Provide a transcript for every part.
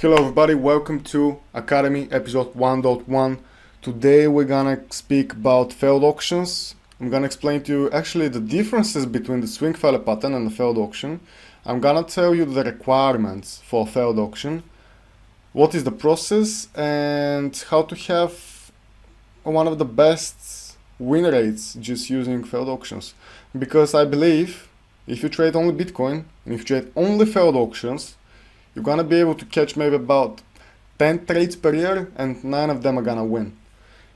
Hello everybody, welcome to Academy episode 1.1. Today we're gonna speak about failed auctions. I'm gonna explain to you actually the differences between the swing failure pattern and the failed auction. I'm gonna tell you the requirements for a failed auction, what is the process, and how to have one of the best win rates just using failed auctions. Because I believe if you trade only Bitcoin and if you trade only failed auctions, you're gonna be able to catch maybe about 10 trades per year and 9 of them are gonna win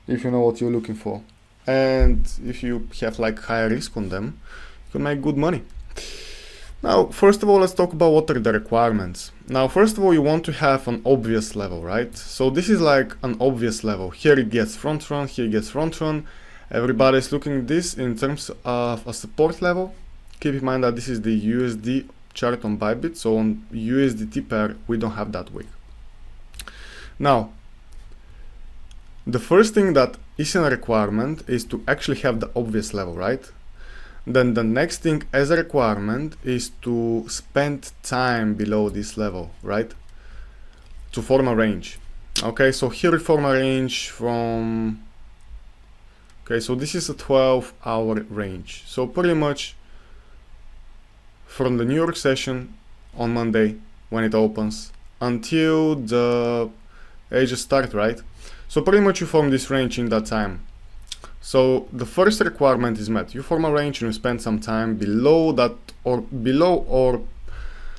if you know what you're looking for. And if you have like higher risk on them, you can make good money. Now, first of all, let's talk about what are the requirements. Now, first of all, you want to have an obvious level, right? So this is like an obvious level. Here it gets front run, here it gets front run. Everybody's looking at this in terms of a support level. Keep in mind that this is the USD chart on Bybit, so on USDT pair we don't have that wick. Now, the first thing that is a requirement is to actually have the obvious level, right? Then the next thing as a requirement is to spend time below this level, right? To form a range. Okay, so here we form a range from, okay, so this is a 12-hour range. So pretty much from the New York session on Monday when it opens until the ages start, right? So pretty much you form this range in that time. So the first requirement is met. You form a range and you spend some time below that or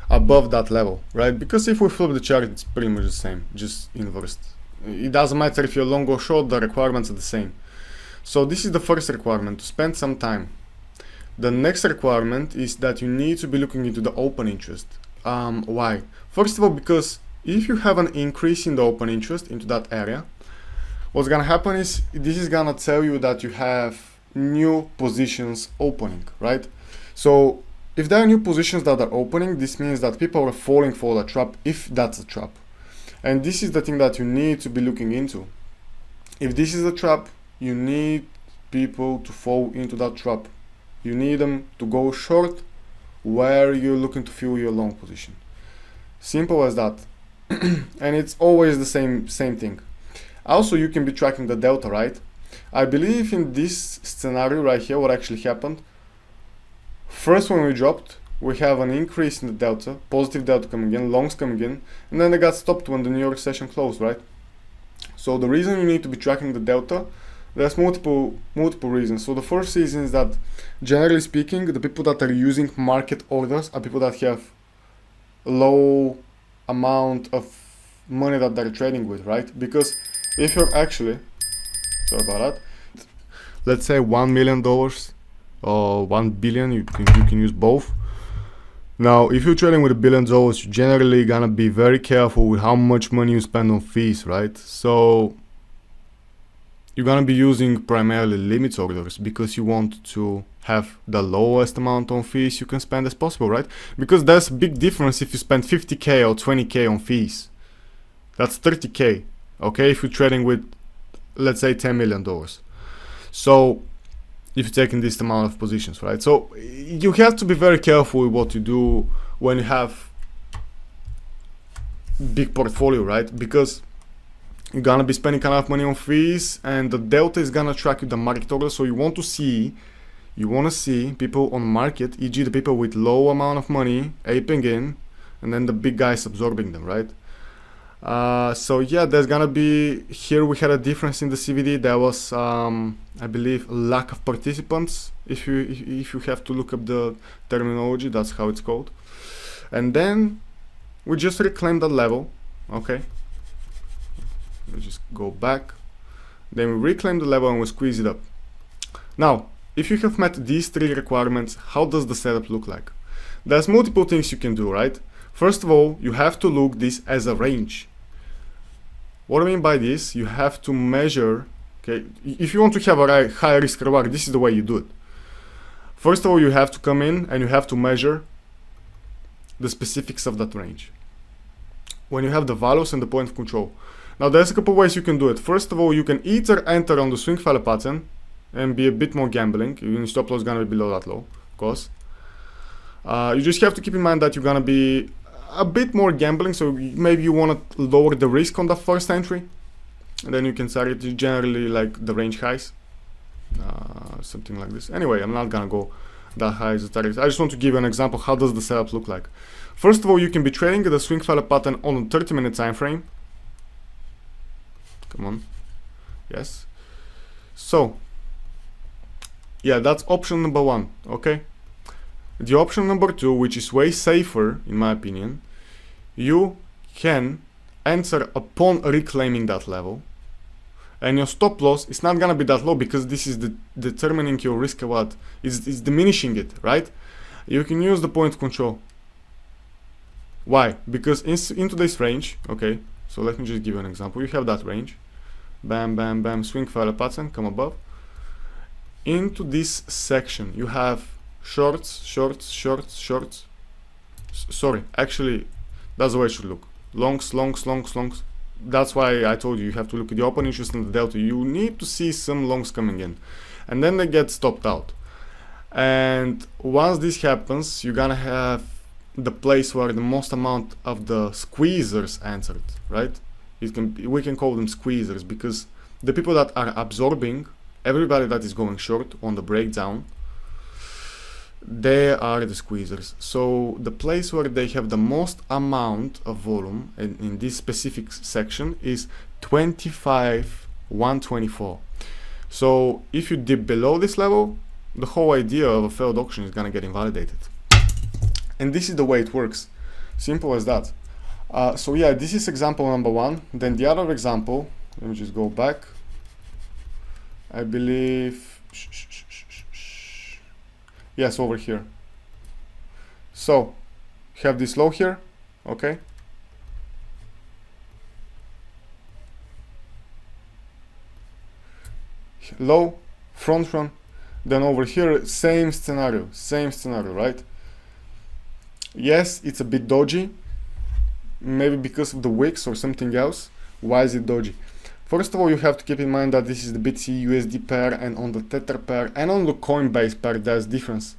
above that level, right? Because if we flip the chart, it's pretty much the same, just inversed. It doesn't matter if you're long or short, the requirements are the same. So this is the first requirement, to spend some time. The next requirement is that you need to be looking into the open interest. Why? First of all, because if you have an increase in the open interest into that area, what's gonna happen is this is gonna tell you that you have new positions opening, right? So if there are new positions that are opening, this means that people are falling for the trap, if that's a trap. And this is the thing that you need to be looking into. If this is a trap, you need people to fall into that trap. You need them to go short where you're looking to fill your long position. Simple as that. And it's always the same thing. Also, you can be tracking the delta, right? I believe in this scenario right here, what actually happened. First, when we dropped, we have an increase in the delta, positive delta coming in, longs coming in, and then they got stopped when the New York session closed, right? So the reason you need to be tracking the delta, there's multiple reasons. So the first reason is that, generally speaking, the people that are using market orders are people that have low amount of money that they're trading with, right? Because if you're actually, sorry about that, let's say $1 million or 1 billion, you can use both. Now, if you're trading with $1 billion, you're generally gonna be very careful with how much money you spend on fees, right? So you're gonna be using primarily limit orders because you want to have the lowest amount on fees you can spend as possible, right? Because there's a big difference if you spend 50k or 20k on fees. That's 30k, okay? If you're trading with, let's say, $10 million. So if you're taking this amount of positions, right? So you have to be very careful with what you do when you have big portfolio, right? Because you're gonna be spending kind of money on fees and the delta is gonna track you the market order. So you want to see people on market, e.g. the people with low amount of money aping in and then the big guys absorbing them, right? So yeah, there's gonna be, here we had a difference in the CVD. There was, I believe, lack of participants. If you have to look up the terminology, that's how it's called. And then we just reclaim that level, okay? We just go back, then we reclaim the level and we squeeze it up. Now, if you have met these three requirements, how does the setup look like? There's multiple things you can do, right? First of all, you have to look this as a range. What I mean by this, you have to measure, okay, if you want to have a high risk reward, this is the way you do it. First of all, you have to come in and you have to measure the specifics of that range. When you have the values and the point of control. Now there's a couple ways you can do it. First of all, you can either enter on the swing failure pattern and be a bit more gambling. Your stop loss is gonna be below that low, of course. You just have to keep in mind that you're gonna be a bit more gambling, so maybe you want to lower the risk on the first entry, and then you can target generally like the range highs, something like this. Anyway, I'm not gonna go that high as a target. I just want to give you an example. How does the setup look like? First of all, you can be trading the swing failure pattern on a 30-minute time frame. Come on, yes. So yeah, that's option number one. Okay, the option number two, which is way safer in my opinion, you can enter upon reclaiming that level, and your stop loss is not gonna be that low because this is determining your risk reward. It's diminishing it, right? You can use the point control. Why? Because into this range, okay, so let me just give you an example. You have that range, bam, bam, bam, swing failure pattern, come above. Into this section, you have shorts, shorts, shorts, shorts. Sorry, actually, that's the way it should look. Longs, longs, longs, longs. That's why I told you have to look at the open interest and the delta. You need to see some longs coming in, and then they get stopped out. And once this happens, you're gonna have the place where the most amount of the squeezers entered, right? We can call them squeezers because the people that are absorbing everybody that is going short on the breakdown, they are the squeezers. So the place where they have the most amount of volume in this specific section is 25,124. So if you dip below this level, the whole idea of a failed auction is gonna get invalidated. And this is the way it works. Simple as that. So yeah, this is example number one. Then the other example, let me just go back. I believe, yes, over here. So have this low here, okay? Low, front run, then over here, same scenario, right? Yes, it's a bit dodgy, maybe because of the wicks or something else. Why is it dodgy? First of all, you have to keep in mind that this is the BTC USD pair, and on the Tether pair and on the Coinbase pair, there's difference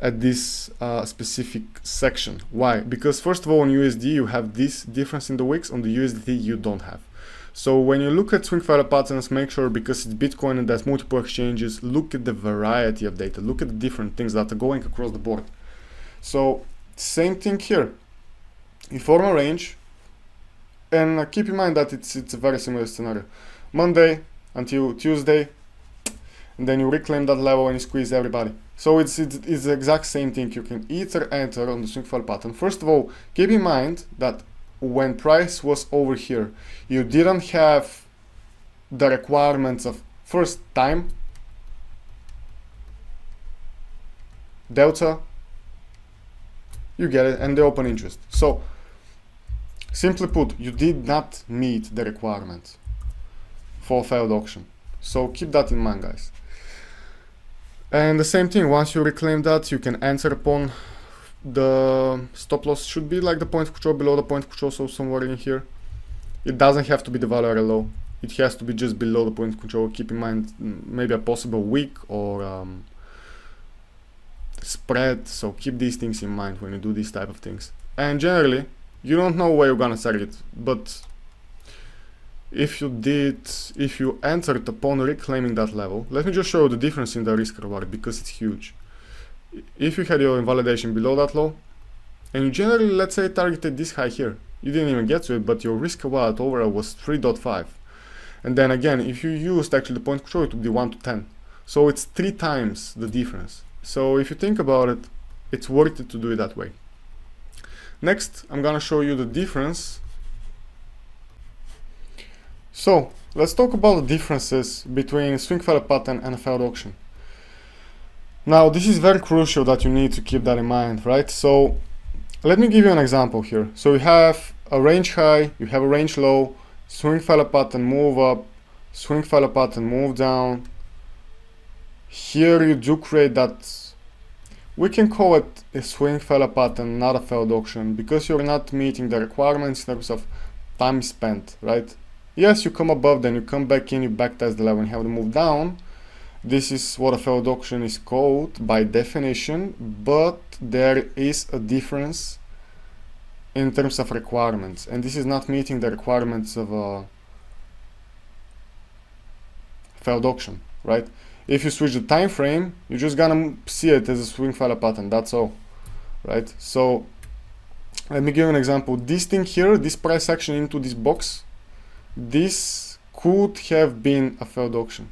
at this specific section. Why? Because first of all, on USD, you have this difference in the wicks. On the USDT, you don't have. So when you look at swing failure patterns, make sure, because it's Bitcoin and there's multiple exchanges, look at the variety of data, look at the different things that are going across the board. So same thing here. You form a range, and keep in mind that it's a very similar scenario. Monday until Tuesday, and then you reclaim that level and you squeeze everybody. So it's the exact same thing. You can either enter on the swing failure pattern. First of all, keep in mind that when price was over here, you didn't have the requirements of first time, delta, you get it, and the open interest. So simply put, you did not meet the requirements for a failed auction. So keep that in mind, guys. And the same thing, once you reclaim that, you can enter upon the stop loss. Should be like the point control, below the point control, so somewhere in here. It doesn't have to be the value area low. It has to be just below the point control. Keep in mind maybe a possible wick or spread. So keep these things in mind when you do these type of things. And generally, you don't know where you're gonna target, but if you entered upon reclaiming that level, let me just show you the difference in the risk reward, because it's huge. If you had your invalidation below that low, and you generally, let's say, targeted this high here, you didn't even get to it, but your risk reward overall was 3.5. And then again, if you used actually the point control, it would be 1 to 10. So it's 3 times the difference. So if you think about it, it's worth it to do it that way. Next, I'm gonna show you the difference. So let's talk about the differences between swing failure pattern and a failed auction. Now, this is very crucial that you need to keep that in mind, right? So let me give you an example here. So you have a range high, you have a range low, swing failure pattern move up, swing failure pattern move down. Here you do create that, we can call it a swing failure pattern, not a failed auction, because you're not meeting the requirements in terms of time spent, right? Yes, you come above, then you come back in, you backtest the level and have to move down. This is what a failed auction is called by definition, but there is a difference in terms of requirements, and this is not meeting the requirements of a failed auction, right? If you switch the time frame, you're just gonna see it as a swing failure pattern, that's all, right? So let me give you an example. This thing here, this price action into this box, this could have been a failed auction.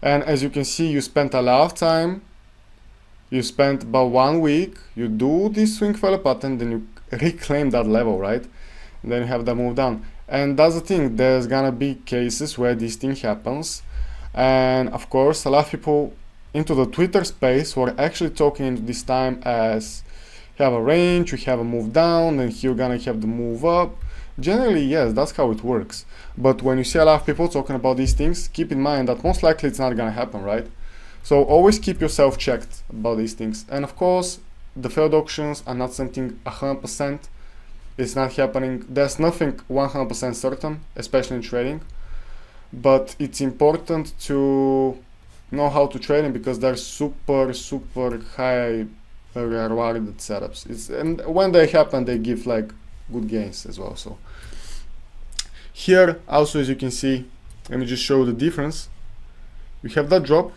And as you can see, you spent a lot of time, you spent about 1 week, you do this swing failure pattern, then you reclaim that level, right? And then you have that move down. And that's the thing, there's gonna be cases where this thing happens. And of course, a lot of people into the Twitter space were actually talking into this time as you have a range, you have a move down, and you're gonna have the move up. Generally, yes, that's how it works. But when you see a lot of people talking about these things, keep in mind that most likely it's not gonna happen, right? So always keep yourself checked about these things. And of course, the failed auctions are not something 100%. It's not happening. There's nothing 100% certain, especially in trading. But it's important to know how to trade them because they're super high rewarded setups. And when they happen, they give like good gains as well. So here also, as you can see, let me just show the difference. You have that drop,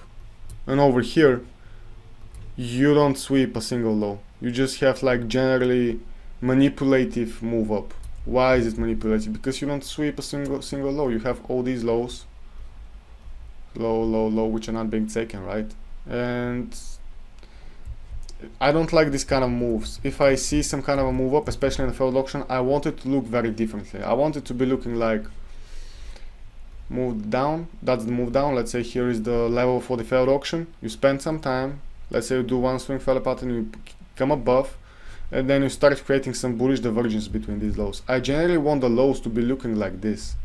and over here you don't sweep a single low. You just have like generally manipulative move up. Why is it manipulative? Because you don't sweep a single low. You have all these lows, low, which are not being taken, right? And I don't like this kind of moves. If I see some kind of a move up, especially in a failed auction, I want it to look very differently. I want it to be looking like move down. That's the move down. Let's say here is the level for the failed auction. You spend some time. Let's say you do one swing failure pattern, you come above, and then you start creating some bullish divergence between these lows. I generally want the lows to be looking like this.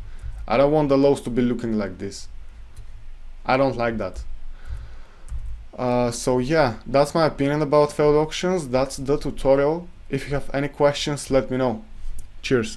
I don't want the lows to be looking like this. I don't like that. So yeah, that's my opinion about failed auctions. That's the tutorial. If you have any questions, let me know. Cheers.